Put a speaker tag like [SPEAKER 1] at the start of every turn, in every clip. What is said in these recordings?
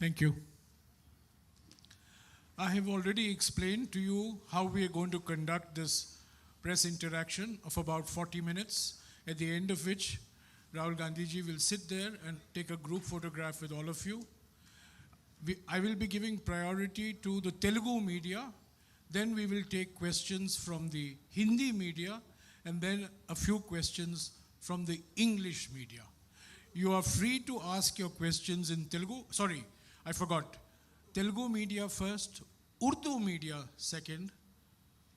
[SPEAKER 1] Thank you. I have already explained to you how we are going to conduct this press interaction of about 40 minutes, at the end of which Rahul Gandhi ji will sit there and take a group photograph with all of you. I will be giving priority to the Telugu media, then we will take questions from the Hindi media, and then a few questions from the English media. You are free to ask your questions in Telugu. Sorry, I forgot. Telugu media first, Urdu media second,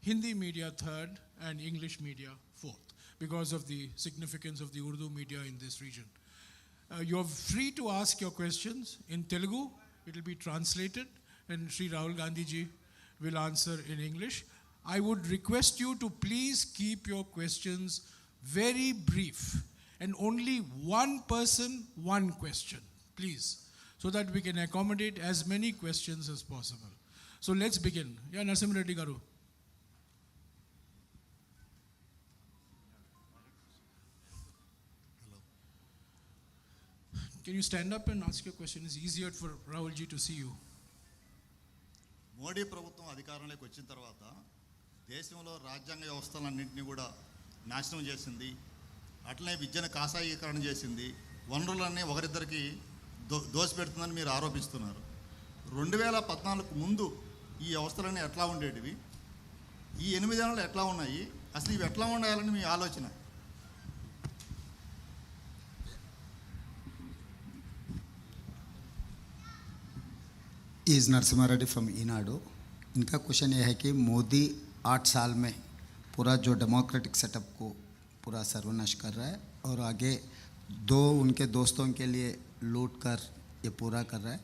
[SPEAKER 1] Hindi media third, and English media fourth, because of the significance of the Urdu media in this region. You are free to ask your questions in Telugu. It will be translated, and Sri Rahul Gandhi ji will answer in English. I would request you to please keep your questions very brief, and only one person, one question, please, so that we can accommodate as many questions as possible. So let's begin. Yeah, Narasimha Reddy Garu. Can you stand up and ask your question? It's easier for Rahul ji to see you.
[SPEAKER 2] Modi ప్రభుత్వం అధికారంలోకి వచ్చిన తర్వాత దేశంలో రాజ్యాంగ వ్యవస్థలన్నింటినీ కూడా నాశనం చేసింది. అట్లనే విద్యను కాషాయీకరణ చేసింది. వనరులన్నీ ఒకరిద్దరికి దోసిపెడుతుందని మీరు ఆరోపిస్తున్నారు. 2014 ముందు ఈ వ్యవస్థలన్నీ ఎట్లా ఉండేటివి, ఈ 8 ఏళ్ళు ఎట్లా ఉన్నాయి, అసలు ఇవి ఎట్లా ఉండాలని మీ ఆలోచన?
[SPEAKER 3] Is Narasimha Reddy from Eenadu. इनका क्वेश्चन ये है कि मोदी 8 साल में पूरा जो डेमोक्रेटिक सेटअप को पूरा सर्वनाश कर रहा है और आगे उनके दोस्तों के लिए लूट कर ये पूरा कर रहा है.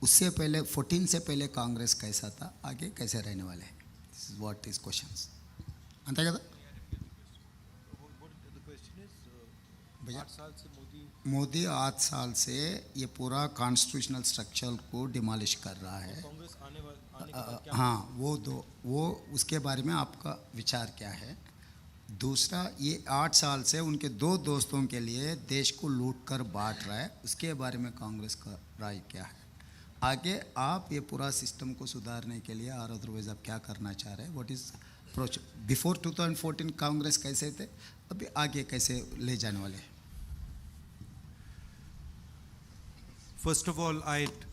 [SPEAKER 3] उससे पहले 14 से पहले कांग्रेस कैसा था, आगे कैसे रहने वाले हैं? This is what is questions. अंत కదా मोदी 8 साल से ये पूरा कॉन्स्टिट्यूशनल स्ट्रक्चर को डिमोलिश कर रहा है. हाँ, वो उसके बारे में आपका विचार क्या है? दूसरा, ये 8 साल से उनके 2 दोस्तों के लिए देश को लूट कर बांट रहा है, उसके बारे में कांग्रेस का राय क्या है? आगे आप ये पूरा सिस्टम को सुधारने के लिए और अदरवाइज आप क्या करना चाह रहे हैं? What is approach? Before 2014 Congress कैसे थे, अभी आगे कैसे ले जाने वाले हैं?
[SPEAKER 4] First of all, I'd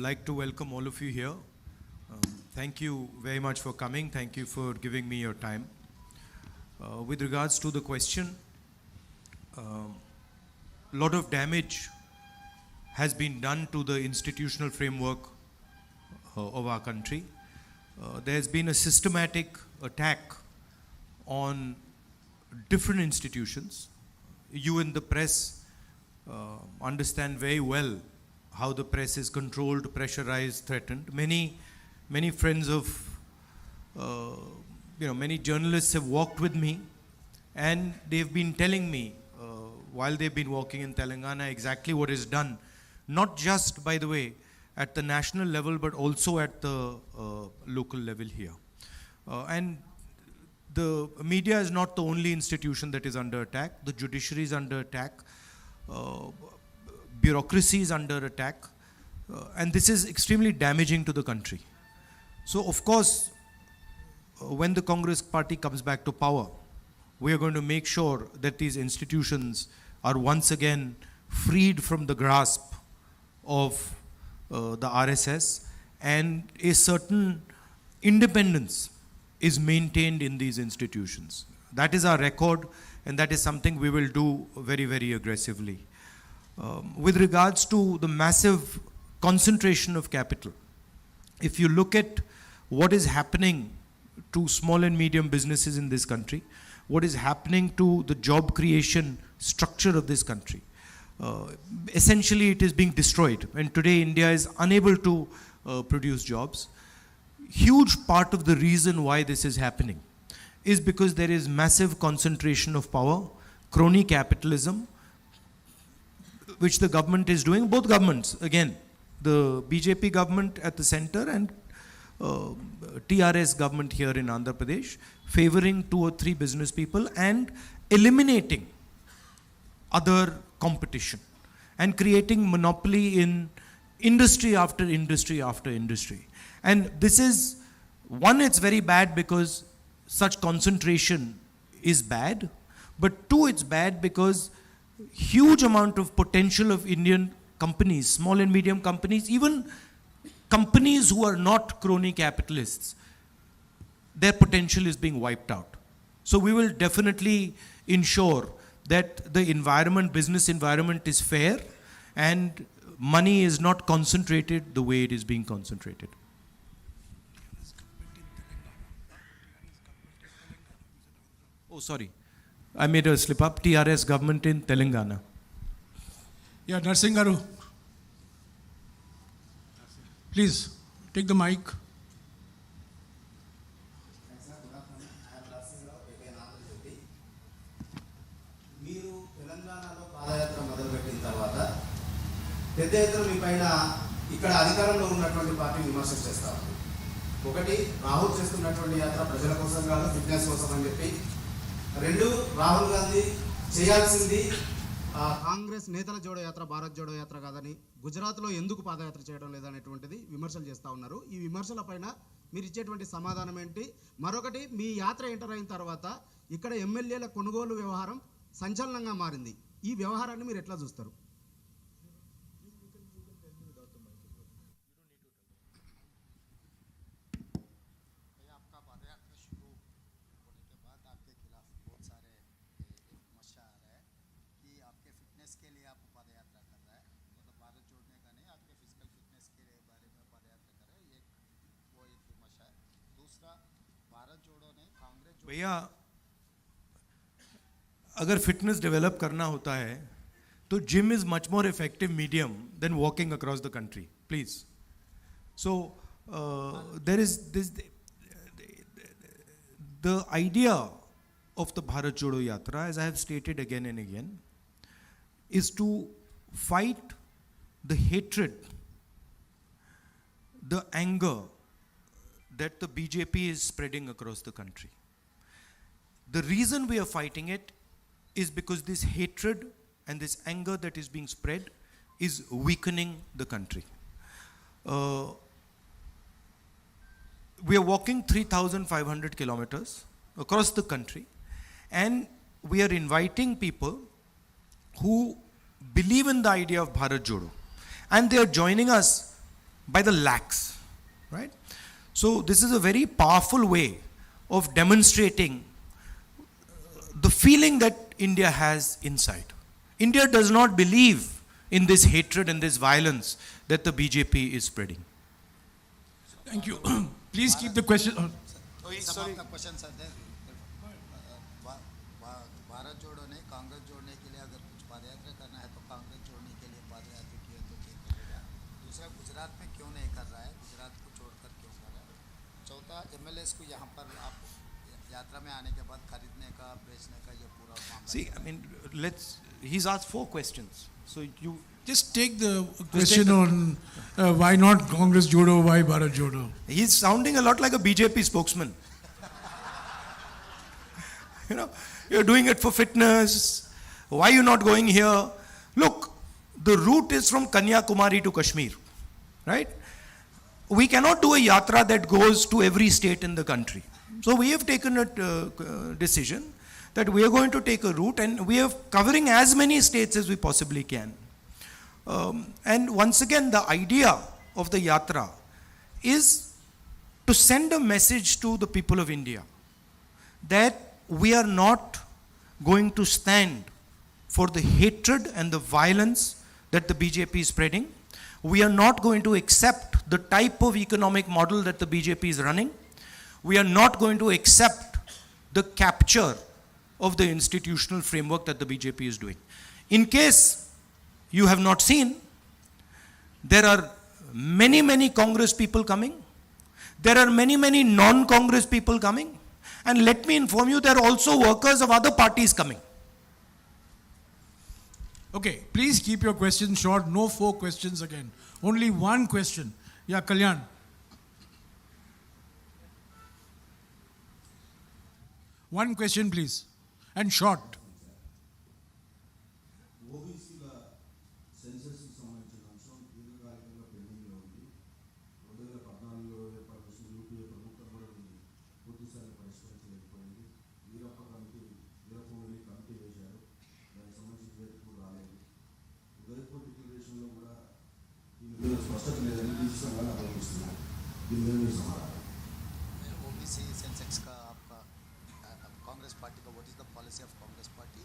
[SPEAKER 4] like to welcome all of you here. Thank you very much for coming. Thank you for giving me your time. With regards to the question, a lot of damage has been done to the institutional framework of our country. There's been a systematic attack on different institutions. You in the press understand very well how the press is controlled, pressurized, threatened. Many friends of, many journalists have walked with me, and they've been telling me while they've been walking in Telangana exactly what is done, not just, by the way, at the national level, but also at the local level here. And the media is not the only institution that is under attack. The judiciary is under attack. Bureaucracy is under attack, and this is extremely damaging to the country. So of course, when the Congress party comes back to power, we are going to make sure that these institutions are once again freed from the grasp of the RSS, and a certain independence is maintained in these institutions. That is our record, and that is something we will do very, very aggressively. With regards to the massive concentration of capital, if you look at what is happening to small and medium businesses in this country, what is happening to the job creation structure of this country, essentially it is being destroyed, and today India is unable to produce jobs. Huge part of the reason why this is happening is because there is massive concentration of power, crony capitalism, which the government is doing, both governments, again, the BJP government at the center and TRS government here in Andhra Pradesh, favoring 2 or 3 business people and eliminating other competition and creating monopoly in industry after industry after industry. And this is, one, it's very bad because such concentration is bad, but two, it's bad because huge amount of potential of Indian companies, small and medium companies, even companies who are not crony capitalists, their potential is being wiped out. So we will definitely ensure that the environment, business environment is fair and money is not concentrated the way it is being concentrated. Oh, sorry. I made a slip up. TRS government in Telangana.
[SPEAKER 1] Yeah, Narsingh Garu. Please, take the mic.
[SPEAKER 5] మీరు తెలంగాణలో పాదయాత్ర మొదలుపెట్టిన తర్వాత పెద్ద ఎత్తున మీ పైన ఇక్కడ అధికారంలో ఉన్నటువంటి పార్టీ విమర్శలు చేస్తా ఉంది. ఒకటి, రాహుల్ చేస్తున్నటువంటి యాత్ర ప్రజల కోసం కాదు, ఫిట్నెస్ కోసం అని చెప్పి. రెండు, రాహుల్ గాంధీ చేయాల్సింది కాంగ్రెస్ నేతల జోడో యాత్ర, భారత్ జోడో యాత్ర కాదని, గుజరాత్లో ఎందుకు పాదయాత్ర చేయడం లేదనేటువంటిది విమర్శలు చేస్తూ ఉన్నారు. ఈ విమర్శల పైన మీరు ఇచ్చేటువంటి సమాధానం ఏంటి? మరొకటి, మీ యాత్ర ఎంటర్ అయిన తర్వాత ఇక్కడ ఎమ్మెల్యేల కొనుగోలు వ్యవహారం సంచలనంగా మారింది. ఈ వ్యవహారాన్ని మీరు ఎట్లా చూస్తారు?
[SPEAKER 4] भैया, अगर फिटनेस डेवलप करना होता है तो gym is much more effective medium than walking across the country, please. So there is this the idea of the Bharat Jodo Yatra, as I have stated again and again, is to fight the hatred, the anger that the BJP is spreading across the country. The reason we are fighting it is because this hatred and this anger that is being spread is weakening the country. We are walking 3,500 kilometers across the country, and we are inviting people who believe in the idea of Bharat Jodo, and they are joining us by the lakhs, right? So this is a very powerful way of demonstrating the feeling that India has inside. India does not believe in this hatred and this violence that the BJP is spreading.
[SPEAKER 1] Thank you. Please keep the question.
[SPEAKER 3] Some of the questions are there. Bharat जोड़ो ने कांग्रेस जोड़ने के लिए अगर कुछ पदयात्रा करना है तो कांग्रेस जोड़ने के लिए पदयात्रा किए तो क्या करेगा? दूसरा, गुजरात में क्यों नहीं कर रहा है? गुजरात को छोड़कर क्यों कर रहा है? चौथा, एमएलएस को यहाँ पर आप यात्रा में आने के बाद खरीदने का, बेचने का ये पूरा मामला.
[SPEAKER 4] See, I mean, he's asked 4 questions. So you
[SPEAKER 1] Just take the question on why not Congress Jodo, why Bharat Jodo.
[SPEAKER 4] He's sounding a lot like a BJP spokesman. You know, you're doing it for fitness. Why are you not going here? Look, the route is from Kanyakumari to Kashmir, right? We cannot do a yatra that goes to every state in the country. So we have taken a decision that we are going to take a route, and we are covering as many states as we possibly can. And once again, the idea of the yatra is to send a message to the people of India that we are not going to stand for the hatred and the violence that the BJP is spreading. We are not going to accept the type of economic model that the BJP is running. We are not going to accept the capture of the institutional framework that the BJP is doing. In case you have not seen, there are many, many Congress people coming. There are many, many non-Congress people coming. And let me inform you, there are also workers of other parties coming.
[SPEAKER 1] Okay, please keep your questions short. No 4 questions again. Only 1 question. Yeah, Kalyan. One question, please. And short.
[SPEAKER 6] ఓబీసీల census సంబంధించిన అంశం దీర్ఘకాలికంగా
[SPEAKER 3] policy of Congress party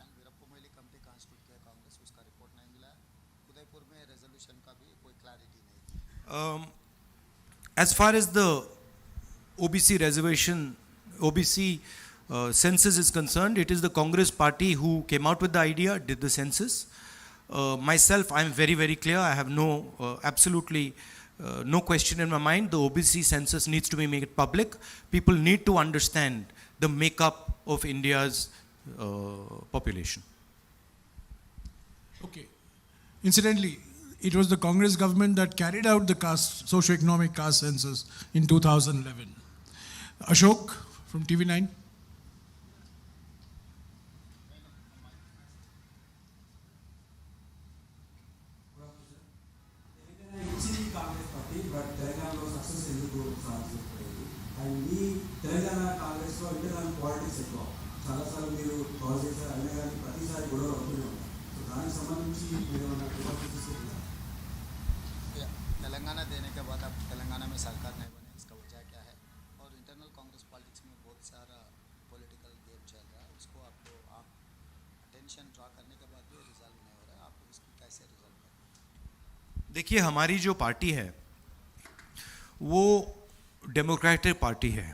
[SPEAKER 3] and Veerappa Moily committee constitute किया कांग्रेस, उसका report नहीं मिला। उदयपुर में resolution का भी कोई क्लैरिटी नहीं।
[SPEAKER 4] As far as the OBC reservation, OBC census is concerned, it is the Congress party who came out with the idea, did the census. Myself, I am very, very clear. I have absolutely no question in my mind. The OBC census needs to be made public. People need to understand the makeup of India's population.
[SPEAKER 1] Okay. Incidentally, it was the Congress government that carried out the socio-economic caste census in 2011. Ashok from TV9.
[SPEAKER 6] Congress party but తెలంగాణలో success ఎందుకు సాధించలేదు? And మీ తెలంగాణ కాంగ్రెస్లో internal politics ఎక్కువ, చాలాసార్లు మీరు call చేశారు, అయినా కానీ ప్రతిసారి గొడవ అవుతూనే ఉంటారు. సో దానికి సంబంధించి మీరు ఏమన్నా
[SPEAKER 3] तेलंगाना देने के बाद अब तेलंगाना में सरकार नहीं बनी, इसका वजह क्या है? और इंटरनल कांग्रेस पॉलिटिक्स में बहुत सारा पॉलिटिकल गेम चल रहा है, उसको आपको आप अटेंशन ड्रा करने के बाद भी रिजल्व नहीं हो रहा है, आप इसको कैसे रिजल्व करें?
[SPEAKER 4] देखिए, हमारी जो पार्टी है वो डेमोक्रेटिक पार्टी है।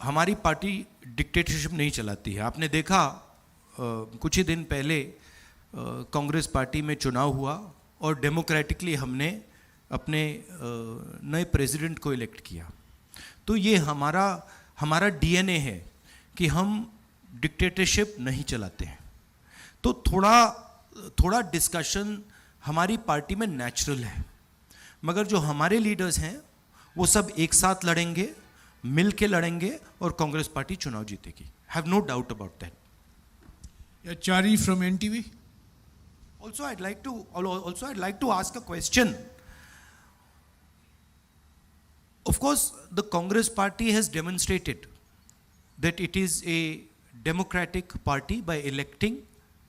[SPEAKER 4] हमारी पार्टी डिक्टेटरशिप नहीं चलाती है। आपने देखा कुछ ही दिन पहले कांग्रेस पार्टी में चुनाव हुआ और डेमोक्रेटिकली हमने अपने नए प्रेसिडेंट को इलेक्ट किया। तो ये हमारा डीएनए है कि हम डिक्टेटरशिप नहीं चलाते हैं। तो थोड़ा डिस्कशन हमारी पार्टी में नेचुरल है, मगर जो हमारे लीडर्स हैं वो सब एक साथ लड़ेंगे, मिल के लड़ेंगे और कांग्रेस पार्टी चुनाव जीतेगी। Have no doubt about that.
[SPEAKER 1] Chari from NTV.
[SPEAKER 4] Also, I'd like to ask a question. Of course, the Congress party has demonstrated that it is a democratic party by electing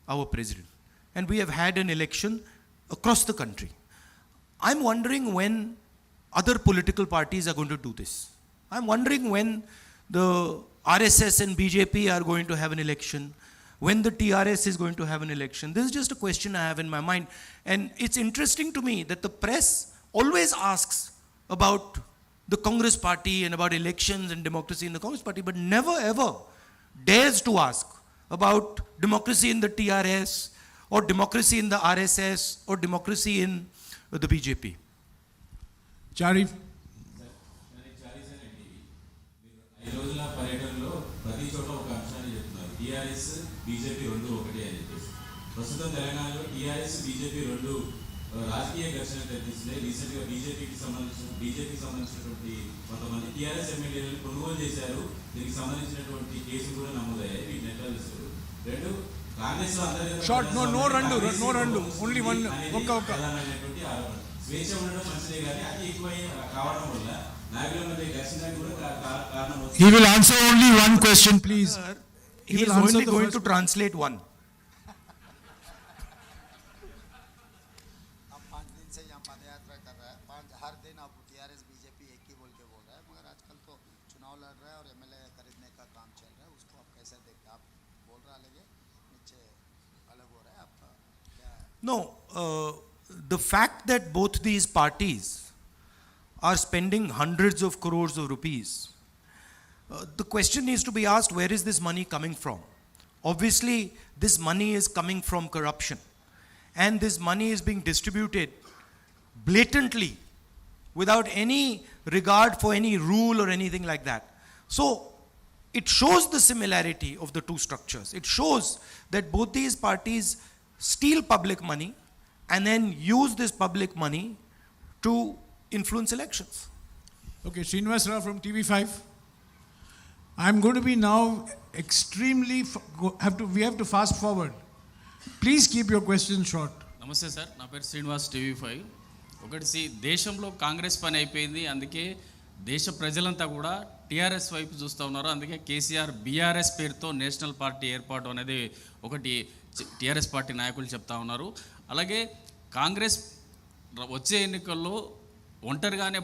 [SPEAKER 4] our president. And we have had an election across the country. I'm wondering when other political parties are going to do this. I'm wondering when the RSS and BJP are going to have an election, when the TRS is going to have an election. This is just a question I have in my mind. And it's interesting to me that the press always asks about the Congress party and about elections and democracy in the Congress party, but never ever dares to ask about democracy in the TRS or democracy in the RSS or democracy in the BJP.
[SPEAKER 1] Chari.
[SPEAKER 7] TRS BJP రెండు ఒకటే అని చెప్పేసి ప్రస్తుతం తెలంగాణలో TRS BJP రెండు రాజకీయ ఘర్షణ తెప్పిస్తున్నాయి. రీసెంట్గా బీజేపీకి సంబంధించినటువంటి కొంతమంది టీఆర్ఎస్ ఎమ్మెల్యేలను కొనుగోలు చేశారు. దీనికి సంబంధించినటువంటి కేసులు కూడా నమోదయ్యాయి. వీటిని ఎట్లా చూస్తారు? రెండు, కాంగ్రెస్ లో ప్రధానమైనటువంటి ఆరోపణ స్వేచ్ఛ ఉండడం మంచిదే కానీ అతి ఎక్కువ కావడం వల్ల నాయకుల మధ్య ఘర్షణకు కూడా కారణం.
[SPEAKER 1] He will answer only one question, please.
[SPEAKER 4] He is only going to translate one.
[SPEAKER 3] अब 5 दिन से यहाँ पद यात्रा कर रहा है, हर दिन अब टीआरएस बीजेपी एक ही बोल के बोल रहा है, मगर आजकल तो चुनाव लड़ रहा है और एमएलए खरीदने का काम चल रहा है, उसको आप कैसे देखते हैं? आप बोल रहा लगे नीचे अलग हो रहा है आपका क्या है?
[SPEAKER 4] No, the fact that both these parties are spending hundreds of crores of rupees, the question needs to be asked, where is this money coming from? Obviously, this money is coming from corruption. And this money is being distributed blatantly without any regard for any rule or anything like that. So, it shows the similarity of the two structures. It shows that both these parties steal public money and then use this public money to influence elections.
[SPEAKER 1] Okay, Srinivas Rao from TV5. I'm going to be now extremely, we have to fast forward. Please keep your questions short.
[SPEAKER 8] నమస్తే sir, నా పేరు Srinivas, TV5. ఒకటి దేశంలో కాంగ్రెస్ పని అయిపోయింది, అందుకే దేశ ప్రజలంతా కూడా టీఆర్ఎస్ వైపు చూస్తూ ఉన్నారు. అందుకే కేసీఆర్ బీఆర్ఎస్ పేరుతో నేషనల్ పార్టీ ఏర్పాటు అనేది ఒకటి టీఆర్ఎస్ పార్టీ నాయకులు చెప్తా ఉన్నారు. అలాగే కాంగ్రెస్ వచ్చే ఎన్నికల్లో ఒంటరిగానే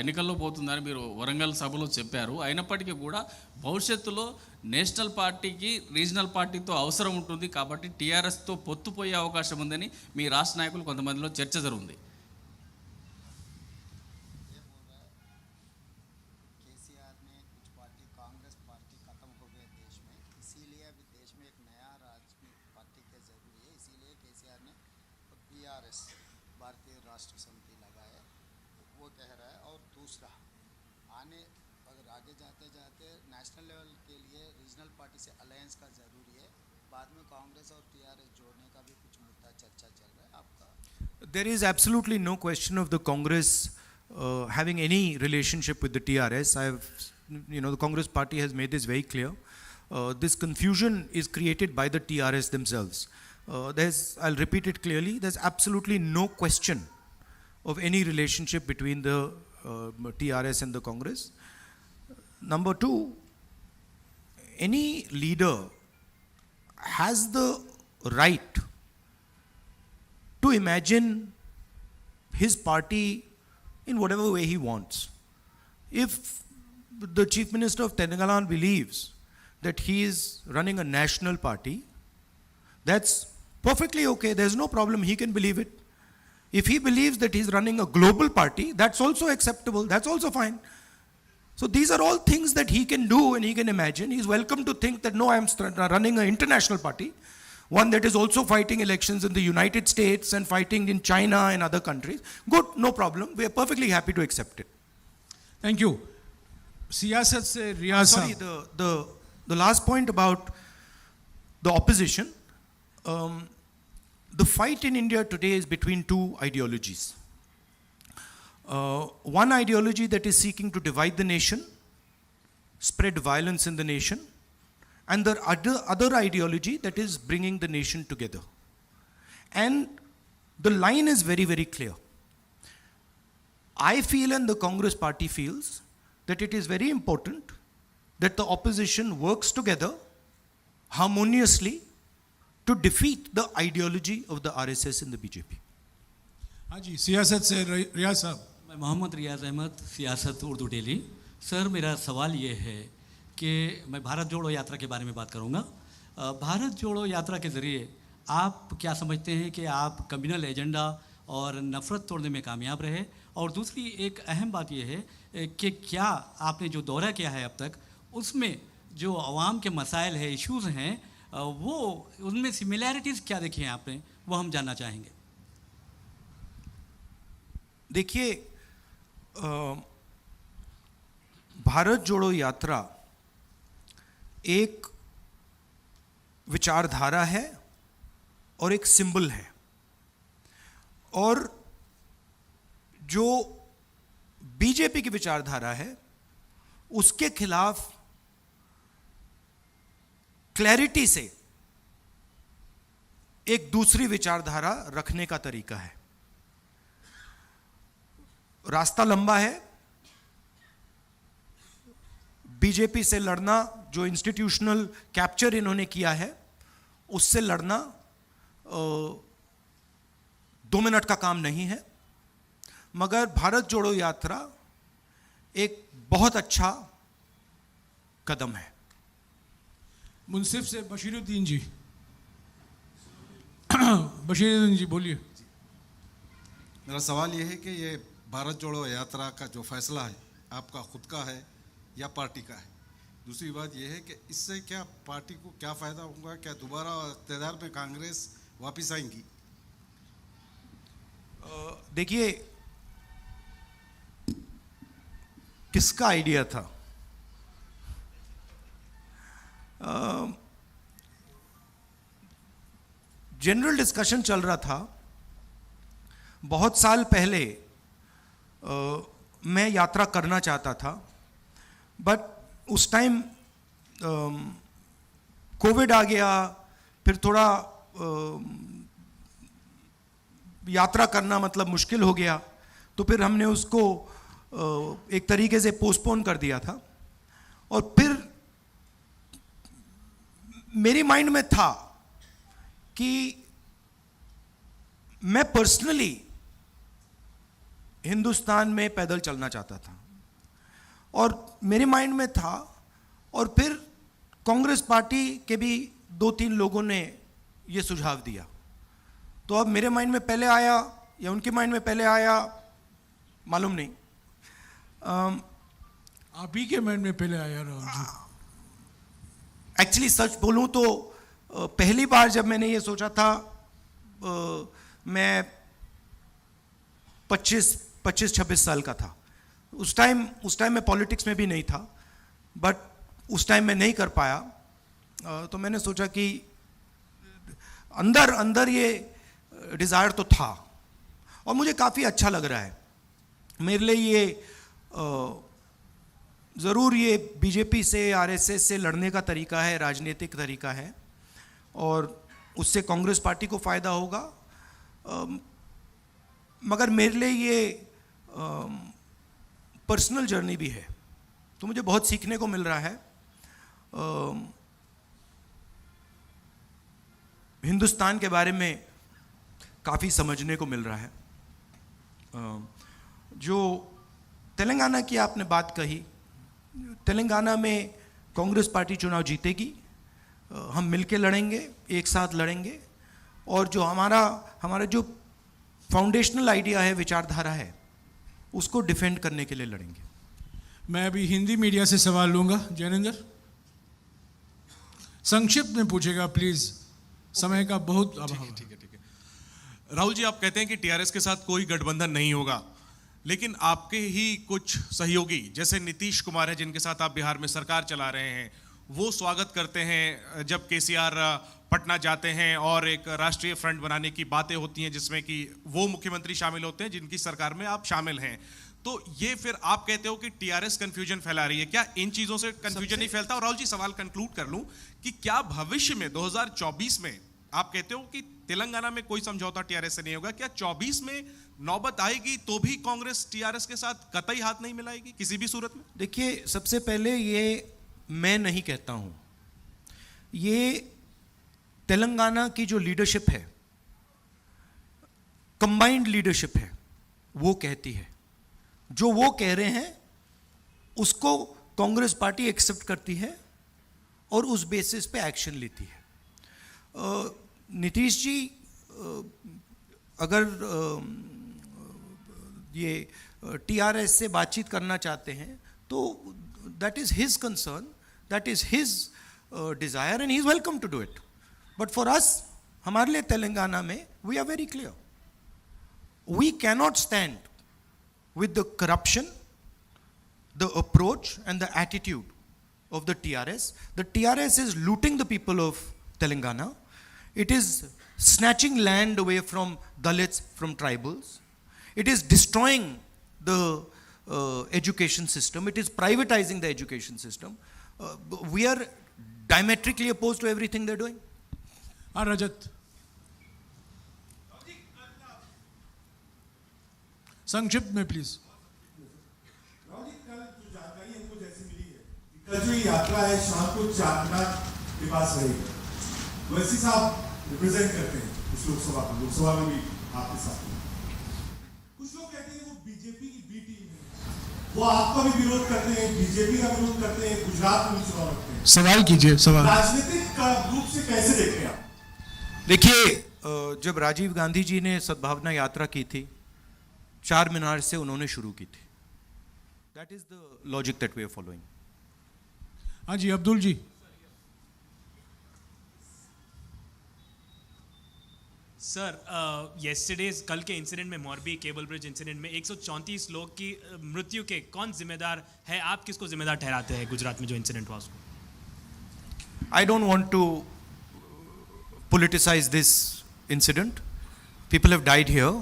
[SPEAKER 8] ఎన్నికల్లో పోతుందని మీరు వరంగల్ సభలో చెప్పారు. అయినప్పటికీ కూడా భవిష్యత్తులో నేషనల్ పార్టీకి రీజనల్ పార్టీతో అవసరం ఉంటుంది కాబట్టి టీఆర్ఎస్తో పొత్తుపోయే అవకాశం ఉందని మీ రాష్ట్ర నాయకులు కొంతమందిలో చర్చ జరుగుతుంది.
[SPEAKER 3] केसीआर ने कुछ पार्टी कांग्रेस पार्टी खत्म हो गए देश में, इसीलिए अभी देश में एक नया राजनीतिक पार्टी की जरूरी है. इसीलिए केसीआर ने बीआरएस भारतीय राष्ट्र समिति लगाए, वो कह रहा है. और दूसरा आने अगर आगे जाते जाते नेशनल लेवल के लिए रीजनल पार्टी से अलायंस का ज़रूरी है. बाद में कांग्रेस और टीआरएस जोड़ने का भी कुछ मुद्दा चर्चा चल रहा है. आपका
[SPEAKER 4] There is absolutely no question of the Congress having any relationship with the TRS. The Congress party has made this very clear. This confusion is created by the TRS themselves. I'll repeat it clearly, there's absolutely no question of any relationship between the TRS and the Congress. Number two, any leader has the right to imagine his party in whatever way he wants. If the Chief Minister of Telangana believes that he is running a national party, that's perfectly okay. There's no problem. He can believe it. If he believes that he's running a global party, that's also acceptable. That's also fine. So these are all things that he can do and he can imagine. He's welcome to think that no, I'm running an international party, one that is also fighting elections in the United States and fighting in China and other countries. Good, no problem. We are perfectly happy to accept it.
[SPEAKER 1] Thank you. Siyasat se Riyaz
[SPEAKER 4] Sorry,
[SPEAKER 1] sahab.
[SPEAKER 4] the last point about the opposition. The fight in India today is between two ideologies. One ideology that is seeking to divide the nation, spread violence in the nation, and the other ideology that is bringing the nation together. And the line is very, very clear. I feel and the Congress party feels that it is very important that the opposition works together harmoniously to defeat the ideology of the RSS and the BJP.
[SPEAKER 1] हाँ जी, सियासत से रियाज साहब.
[SPEAKER 9] मैं मोहम्मद रियाज अहमद, सियासत Urdu daily. Sir, मेरा सवाल ये है कि मैं भारत जोड़ो यात्रा के बारे में बात करूँगा. भारत जोड़ो यात्रा के ज़रिए आप क्या समझते हैं कि आप कम्युनल एजेंडा और नफ़रत तोड़ने में कामयाब रहे? और दूसरी एक अहम बात यह है कि क्या आपने जो दौरा किया है अब तक, उसमें जो आवाम के मसाइल है, इश्यूज़ हैं, वो उनमें सिमिलैरिटीज़ क्या देखी हैं आपने, वो हम जानना चाहेंगे.
[SPEAKER 4] देखिए, भारत जोड़ो यात्रा एक विचारधारा है और एक सिंबल है. और जो बीजेपी की विचारधारा है उसके खिलाफ क्लैरिटी से एक दूसरी विचारधारा रखने का तरीका है. रास्ता लंबा है. बीजेपी से लड़ना, जो इंस्टीट्यूशनल कैप्चर इन्होंने किया है, उससे लड़ना 2 मिनट का काम नहीं है. मगर भारत जोड़ो यात्रा एक बहुत अच्छा कदम है.
[SPEAKER 1] मुंसिफ से बशीरुद्दीन जी. बशीरुद्दीन जी बोलिए.
[SPEAKER 10] मेरा सवाल ये है कि ये भारत जोड़ो यात्रा का जो फैसला है, आपका खुद का है या पार्टी का है? दूसरी बात यह है कि इससे क्या पार्टी को क्या फ़ायदा होगा? क्या दोबारा इक़्तिदार में कांग्रेस वापस आएंगी?
[SPEAKER 4] देखिए, किसका आइडिया था? जनरल डिस्कशन चल रहा था. बहुत साल पहले मैं यात्रा करना चाहता था, बट उस टाइम कोविड आ गया. फिर थोड़ा यात्रा करना मतलब मुश्किल हो गया, तो फिर हमने उसको एक तरीके से पोस्टपोन कर दिया था. और फिर मेरे माइंड में था कि मैं पर्सनली हिंदुस्तान में पैदल चलना चाहता था, और मेरे माइंड में था, और फिर कांग्रेस पार्टी के भी 2-3 लोगों ने ये सुझाव दिया। तो अब मेरे माइंड में पहले आया या उनके माइंड में पहले आया, मालूम नहीं।
[SPEAKER 1] आप ही के माइंड में पहले आया राहुल जी?
[SPEAKER 4] एक्चुअली सच बोलूं तो पहली बार जब मैंने ये सोचा था, मैं 25-26 साल का था। उस टाइम मैं पॉलिटिक्स में भी नहीं था, बट उस टाइम मैं नहीं कर पाया। तो मैंने सोचा कि अंदर ये डिज़ायर तो था, और मुझे काफ़ी अच्छा लग रहा है। मेरे लिए ये ज़रूर ये बीजेपी से, आरएसएस से लड़ने का तरीका है, राजनीतिक तरीका है, और उससे कांग्रेस पार्टी को फ़ायदा होगा। मगर मेरे लिए ये पर्सनल जर्नी भी है, तो मुझे बहुत सीखने को मिल रहा है। हिंदुस्तान के बारे में काफ़ी समझने को मिल रहा है। जो तेलंगाना की आपने बात कही, तेलंगाना में कांग्रेस पार्टी चुनाव जीतेगी, हम मिलके लड़ेंगे, एक साथ लड़ेंगे, और जो हमारा जो फाउंडेशनल आइडिया है, विचारधारा है, उसको डिफेंड करने के लिए लड़ेंगे।
[SPEAKER 1] मैं अभी हिंदी मीडिया से सवाल लूंगा। जैनेंद्र, संक्षिप्त में पूछेगा प्लीज, समय का बहुत अभाव है।
[SPEAKER 11] ठीक है। राहुल जी, आप कहते हैं कि टीआरएस के साथ कोई गठबंधन नहीं होगा, लेकिन आपके ही कुछ सहयोगी जैसे नीतीश कुमार है, जिनके साथ आप बिहार में सरकार चला रहे हैं, वो स्वागत करते हैं जब केसीआर पटना जाते हैं और एक राष्ट्रीय फ्रंट बनाने की बातें होती हैं, जिसमें कि वो मुख्यमंत्री शामिल होते हैं जिनकी सरकार में आप शामिल हैं। तो ये फिर आप कहते हो कि टीआरएस कंफ्यूजन फैला रही है, क्या इन चीजों से कंफ्यूजन नहीं फैलता? और राहुल जी, सवाल कंक्लूड कर लूं कि क्या भविष्य में 2024 में आप कहते हो कि तेलंगाना में कोई समझौता टीआरएस से नहीं होगा, क्या 24 में नौबत आएगी तो भी कांग्रेस टीआरएस के साथ कतई हाथ नहीं मिलाएगी किसी भी सूरत में?
[SPEAKER 4] देखिए, सबसे पहले ये मैं नहीं कहता हूं, ये तेलंगाना की जो लीडरशिप है, कंबाइंड लीडरशिप है, वो कहती है। जो वो कह रहे हैं उसको कांग्रेस पार्टी एक्सेप्ट करती है और उस बेसिस पे एक्शन लेती है। नीतीश जी अगर ये टीआरएस से बातचीत करना चाहते हैं तो that is his concern, that is his desire, and he is welcome to do it. But for us, हमारे लिए तेलंगाना में we are very clear, we cannot stand with the corruption, the approach and the attitude of the TRS. The TRS is looting the people of Telangana. It is snatching land away from Dalits, from tribals. It is destroying the education system. It is privatizing the education system. We are diametrically opposed to everything they're doing.
[SPEAKER 1] Rajat. संक्षिप्त में please.
[SPEAKER 6] Rahul ji, कल जो जानकारी हमको जैसे मिली है कि कल जो ये यात्रा है शाम को 4 के पास रहेगी, वैसे साहब रिप्रेजेंट करते हैं इस लोकसभा में भी आपके साथ। कुछ लोग कहते हैं वो बीजेपी की बी टीम है, वो आपका भी विरोध करते हैं, बीजेपी का विरोध करते हैं, गुजरात में भी चुनाव लड़ते हैं।
[SPEAKER 1] सवाल कीजिए, सवाल।
[SPEAKER 6] राजनीतिक रूप से कैसे देखते हैं आप?
[SPEAKER 4] देखिए, जब राजीव गांधी जी ने सद्भावना यात्रा की थी, 4 मीनार से उन्होंने शुरू की थी। That is the logic that we are following.
[SPEAKER 1] हाँ जी, अब्दुल जी।
[SPEAKER 12] सर, येस्टरडेज कल के इंसिडेंट में, मोरबी केबल ब्रिज इंसिडेंट में 134 लोग की मृत्यु के कौन जिम्मेदार है? आप किसको जिम्मेदार ठहराते हैं गुजरात में जो इंसिडेंट हुआ उसको?
[SPEAKER 4] I don't want to politicize this incident. People have died here.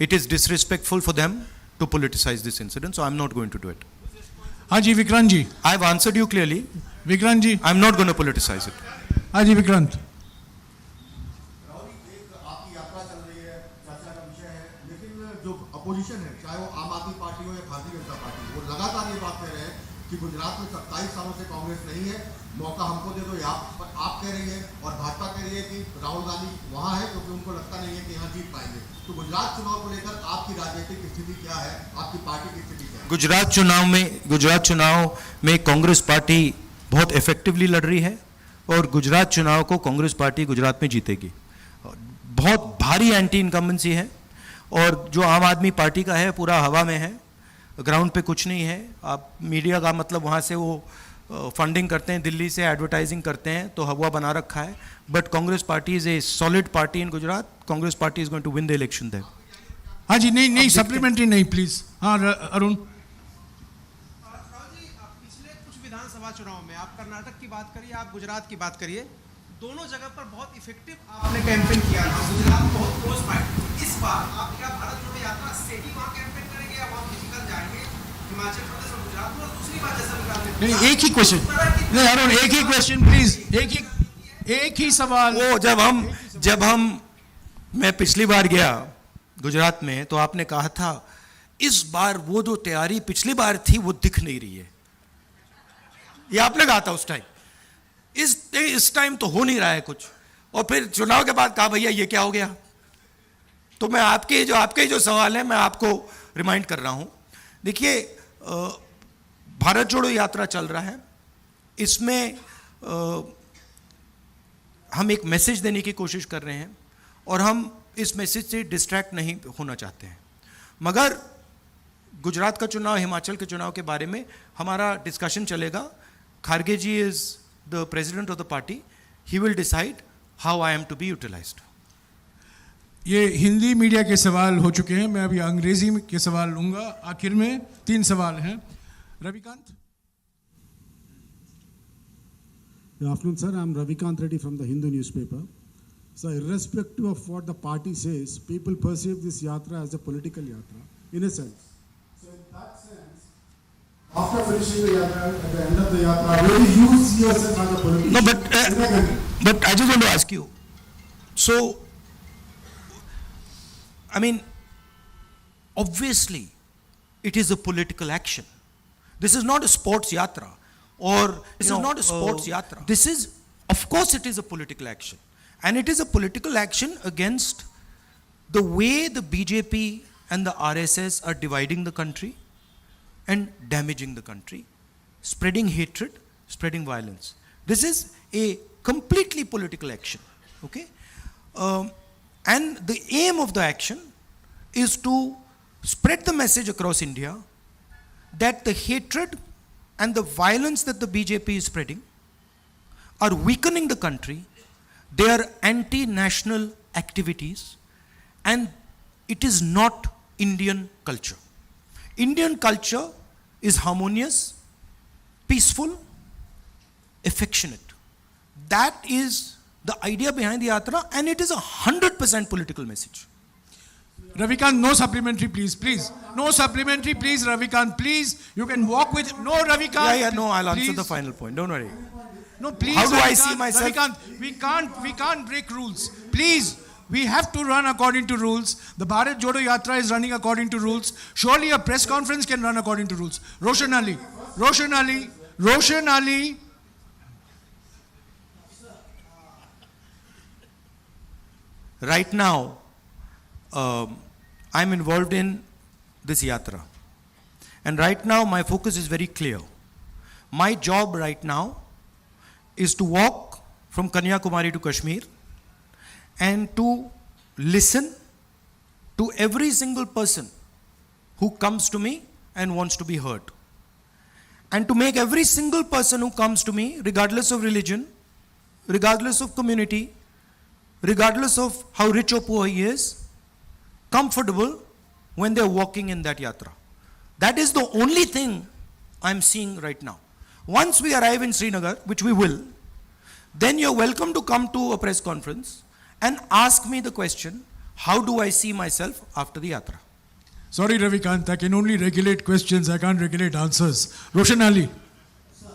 [SPEAKER 4] It is disrespectful for them to politicize this incident, so I'm not going to do it.
[SPEAKER 1] हाँ जी, विक्रांत जी।
[SPEAKER 4] I've answered you clearly.
[SPEAKER 1] Vikrant ji.
[SPEAKER 4] I'm not going to politicize it.
[SPEAKER 1] हाँ जी, विक्रांत।
[SPEAKER 2] राहुल जी, एक आपकी यात्रा चल रही है, चर्चा का विषय है, लेकिन जो अपोजिशन है, चाहे वो आम आदमी पार्टी हो या भारतीय जनता पार्टी, वो लगातार ये बात कह रहे हैं
[SPEAKER 13] कि गुजरात में 27 सालों से कांग्रेस नहीं है, मौका हमको दे दो। आप कह रही है और भाजपा कह रही है कि राहुल गांधी वहाँ है क्योंकि उनको लगता नहीं है कि यहाँ जीत पाएंगे। तो गुजरात चुनाव को लेकर आपकी राजनीतिक स्थिति क्या है, आपकी पार्टी की स्थिति क्या है?
[SPEAKER 4] गुजरात चुनाव में कांग्रेस पार्टी बहुत इफेक्टिवली लड़ रही है और गुजरात चुनाव को कांग्रेस पार्टी गुजरात में जीतेगी। बहुत भारी एंटी इनकम्बेंसी है और जो आम आदमी पार्टी का है पूरा हवा में है, ग्राउंड पे कुछ नहीं है। आप मीडिया का मतलब वहाँ से वो फंडिंग करते हैं, दिल्ली से एडवर्टाइजिंग करते हैं, तो हवा बना रखा है। But Congress party is a solid party in Gujarat. Congress party is going to win the election there.
[SPEAKER 1] हाँ जी, नहीं सप्लीमेंट्री नहीं प्लीज। हाँ अरुण।
[SPEAKER 5] पिछले कुछ विधानसभा चुनाव में आप कर्नाटक की बात करिए, आप गुजरात की बात करिए, दोनों जगह पर बहुत इफेक्टिव आपने कैंपेन किया था। गुजरात बहुत क्लोज फाइट। इस बार आप क्या भारत जोड़ो यात्रा से ही वहाँ कैंपेन करेंगे या वहाँ फिजिकल जाएंगे हिमाचल प्रदेश और गुजरात में? और दूसरी बात जैसा
[SPEAKER 1] नहीं, एक ही क्वेश्चन, नहीं अरुण, एक ही क्वेश्चन प्लीज, एक ही सवाल।
[SPEAKER 4] वो जब हम मैं पिछली बार गया गुजरात में तो आपने कहा था इस बार वो जो तैयारी पिछली बार थी वो दिख नहीं रही है, ये आपने कहा था उस टाइम। इस टाइम तो हो नहीं रहा है कुछ, और फिर चुनाव के बाद कहा भैया ये क्या हो गया। तो मैं आपके जो सवाल है मैं आपको रिमाइंड कर रहा हूं। देखिए, भारत जोड़ो यात्रा चल रहा है, इसमें हम एक मैसेज देने की कोशिश कर रहे हैं और हम इस मैसेज से डिस्ट्रैक्ट नहीं होना चाहते हैं। मगर गुजरात का चुनाव, हिमाचल के चुनाव के बारे में हमारा डिस्कशन चलेगा। खारगे जी is the president of the party, he will decide how I am to be utilized.
[SPEAKER 1] ये हिंदी मीडिया के सवाल हो चुके हैं, मैं अभी अंग्रेजी के सवाल लूंगा। आखिर में 3 सवाल हैं। Ravikant.
[SPEAKER 6] Good afternoon, sir. I'm Ravikant Reddy from the Hindu newspaper. So, irrespective of what the party says, people perceive this yatra as a political yatra, in a sense. So, in that sense, after finishing the yatra, at the end of the yatra, really you see yourself as a politician?
[SPEAKER 4] No, but I just want to ask you. So, I mean, obviously, it is a political action. This is not a sports yatra, or this is not a sports yatra. This is, of course, it is a political action, and it is a political action against the way the BJP and the RSS are dividing the country and damaging the country, spreading hatred, spreading violence. This is a completely political action, okay? And the aim of the action is to spread the message across India that the hatred and the violence that the BJP is spreading are weakening the country. They are anti-national activities, and it is not Indian culture. Indian culture is harmonious, peaceful, affectionate. That is the idea behind the yatra, and it is 100% political message.
[SPEAKER 1] Ravikant, no supplementary, please. No supplementary, please, Ravikant, please. You can walk with, no, Ravikant.
[SPEAKER 4] No, I'll
[SPEAKER 1] please.
[SPEAKER 4] answer the final point, don't worry.
[SPEAKER 1] No, please,
[SPEAKER 4] How do
[SPEAKER 1] Ravikant,
[SPEAKER 4] I see myself?
[SPEAKER 1] Ravikant, we can't break rules. Please, we have to run according to rules. The Bharat Jodo Yatra is running according to rules. Surely a press conference can run according to rules. Roshan Ali.
[SPEAKER 4] Right now, I'm involved in this yatra. And right now, my focus is very clear. My job right now is to walk from Kanyakumari to Kashmir and to listen to every single person who comes to me and wants to be heard. And to make every single person who comes to me, regardless of religion, regardless of community, regardless of how rich or poor he is, comfortable when they're walking in that yatra. That is the only thing I'm seeing right now. Once we arrive in Srinagar, which we will, then you're welcome to come to a press conference and ask me the question, how do I see myself after the yatra?
[SPEAKER 1] Sorry, Ravikant, I can only regulate questions, I can't regulate answers. Roshan Ali.
[SPEAKER 6] Sir, I'm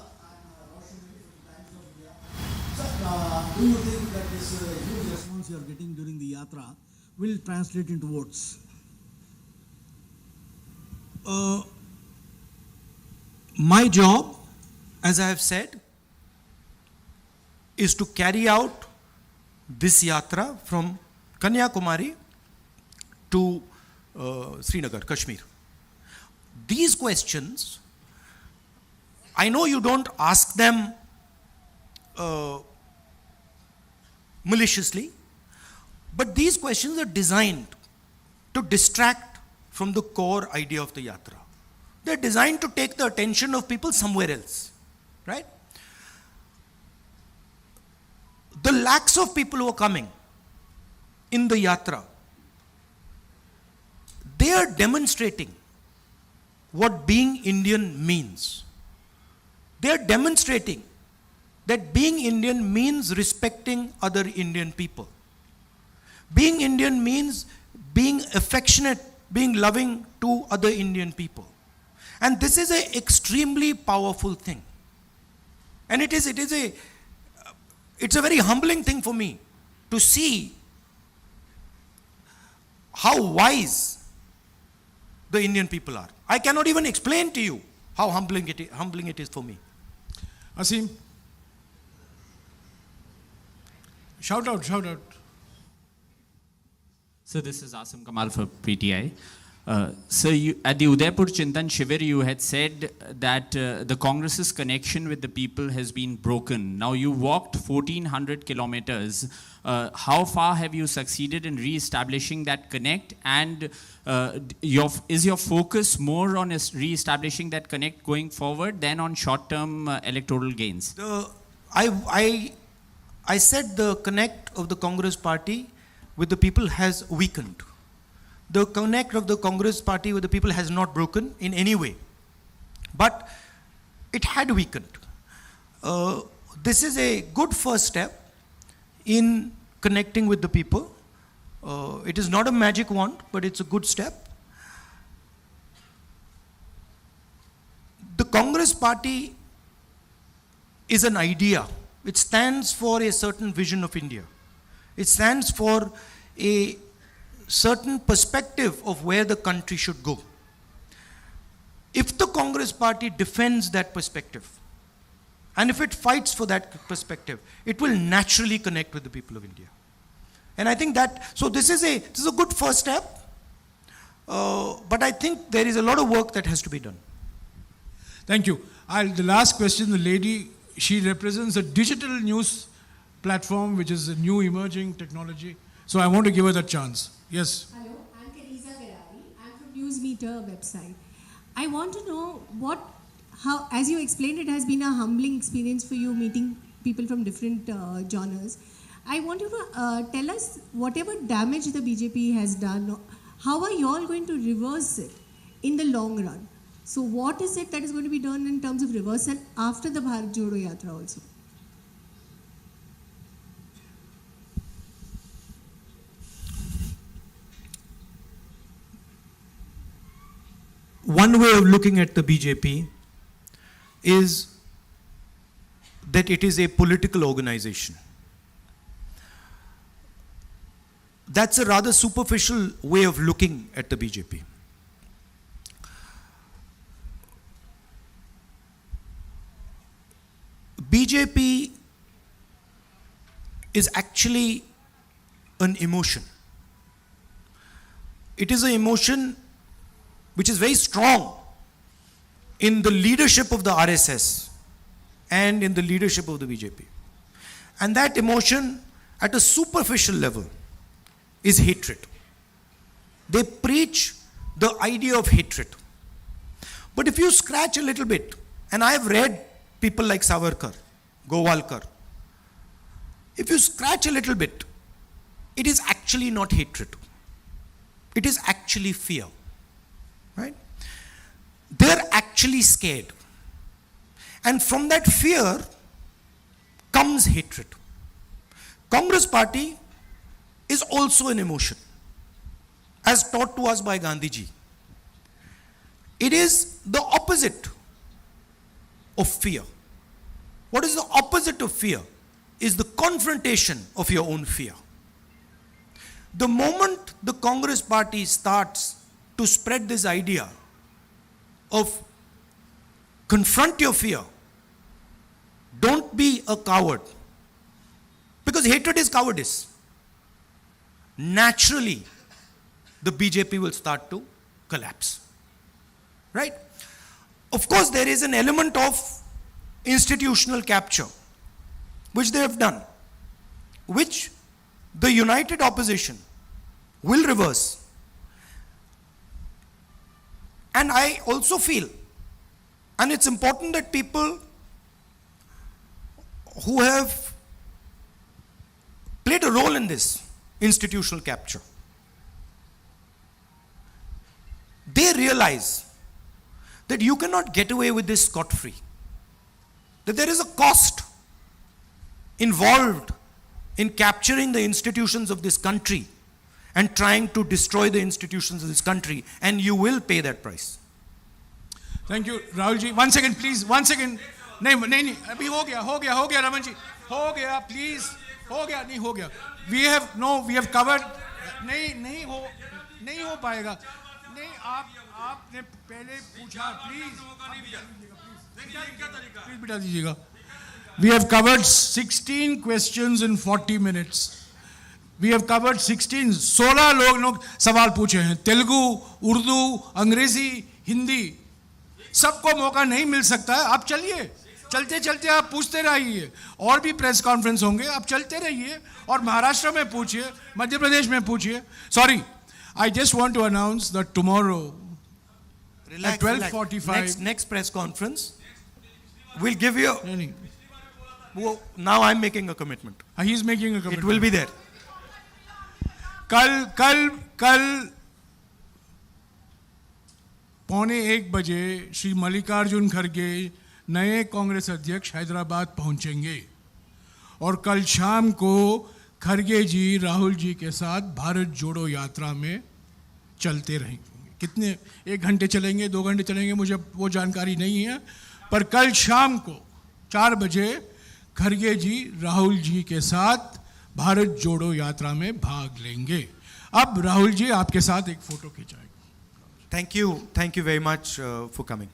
[SPEAKER 6] Roshan Ali from the Times of India. Sir, do you think that this huge response you are getting during the yatra will translate into votes?
[SPEAKER 4] My job, as I have said, is to carry out this yatra from Kanyakumari to Srinagar, Kashmir. These questions, I know you don't ask them maliciously, but these questions are designed to distract from the core idea of the yatra. They're designed to take the attention of people somewhere else, right? The lakhs of people who are coming in the yatra, they are demonstrating what being Indian means. They are demonstrating that being Indian means respecting other Indian people. Being Indian means being affectionate, being loving to other Indian people. And this is an extremely powerful thing. And it's a very humbling thing for me to see how wise the Indian people are. I cannot even explain to you how humbling it is for me.
[SPEAKER 1] Asim, shout out.
[SPEAKER 14] So this is Asim Kamal for PTI. So you, at the Udaipur Chintan Shivir, you had said that the Congress's connection with the people has been broken. Now you walked 1400 kilometers. How far have you succeeded in re-establishing that connect? And is your focus more on re-establishing that connect going forward than on short-term electoral gains?
[SPEAKER 4] I said the connect of the Congress party with the people has weakened. The connect of the Congress party with the people has not broken in any way, but it had weakened. This is a good first step in connecting with the people. It is not a magic wand, but it's a good step. The Congress party is an idea. It stands for a certain vision of India. It stands for a certain perspective of where the country should go. If the Congress party defends that perspective, and if it fights for that perspective, it will naturally connect with the people of India. And I think that, so this is a good first step, but I think there is a lot of work that has to be done.
[SPEAKER 1] Thank you. The last question, the lady, she represents a digital news platform, which is a new emerging technology. So I want to give her that chance. Yes.
[SPEAKER 15] Hello, I'm Teresa Garari. I'm from Newsmeter website. I want to know how, as you explained, it has been a humbling experience for you meeting people from different genres. I want you to tell us whatever damage the BJP has done, how are you all going to reverse it in the long run? So what is it that is going to be done in terms of reversal after the Bharat Jodo Yatra also?
[SPEAKER 4] One way of looking at the BJP is that it is a political organization. That's a rather superficial way of looking at the BJP. BJP is actually an emotion. It is an emotion which is very strong in the leadership of the RSS and in the leadership of the BJP. And that emotion at a superficial level is hatred. They preach the idea of hatred. But if you scratch a little bit, and I have read people like Savarkar, Gowalkar, if you scratch a little bit, it is actually not hatred. It is actually fear. Right? They're actually scared. And from that fear comes hatred. Congress party is also an emotion, as taught to us by Gandhiji. It is the opposite of fear. What is the opposite of fear? Is the confrontation of your own fear. The moment the Congress party starts to spread this idea of Confront your fear. Don't be a coward. Because hatred is cowardice. Naturally, the BJP will start to collapse. Right? Of course, there is an element of institutional capture, which they have done, which the united opposition will reverse. And I also feel, and it's important that people who have played a role in this institutional capture, they realize that you cannot get away with this scot-free. That there is a cost involved in capturing the institutions of this country and trying to destroy the institutions of this country, and you will pay that price.
[SPEAKER 1] Thank you, Rahul ji. 1 second, please. 1 second. नहीं, अभी हो गया, रमन जी, हो गया, please, हो गया, नहीं हो गया. We have covered. नहीं हो पाएगा. नहीं, आपने पहले पूछा, please बिठा दीजिएगा. We have covered 16 questions in 40 minutes. We have covered 16 लोग सवाल पूछे हैं. तेलुगु, उर्दू, अंग्रेजी, हिंदी, सबको मौका नहीं मिल सकता है. आप चलिए, चलते आप पूछते रहिए. और भी प्रेस कॉन्फ्रेंस होंगे, आप चलते रहिए और महाराष्ट्र में पूछिए, मध्य प्रदेश में पूछिए. Sorry, I just want to announce that tomorrow at 12:45
[SPEAKER 4] next press conference we'll give you now I'm making a commitment.
[SPEAKER 1] He is making a commitment.
[SPEAKER 4] It will be there.
[SPEAKER 1] कल 12:45 बजे श्री मल्लिकार्जुन खड़गे नए कांग्रेस अध्यक्ष हैदराबाद पहुंचेंगे और कल शाम को खड़गे जी राहुल जी के साथ भारत जोड़ो यात्रा में चलते रहेंगे. कितने 1 घंटे चलेंगे, 2 घंटे चलेंगे, मुझे वो जानकारी नहीं है, पर कल शाम को 4 बजे खड़गे जी राहुल जी के साथ भारत जोड़ो यात्रा में भाग लेंगे. अब राहुल जी आपके साथ एक photo खिंचाएंगे.
[SPEAKER 4] Thank you very much for coming.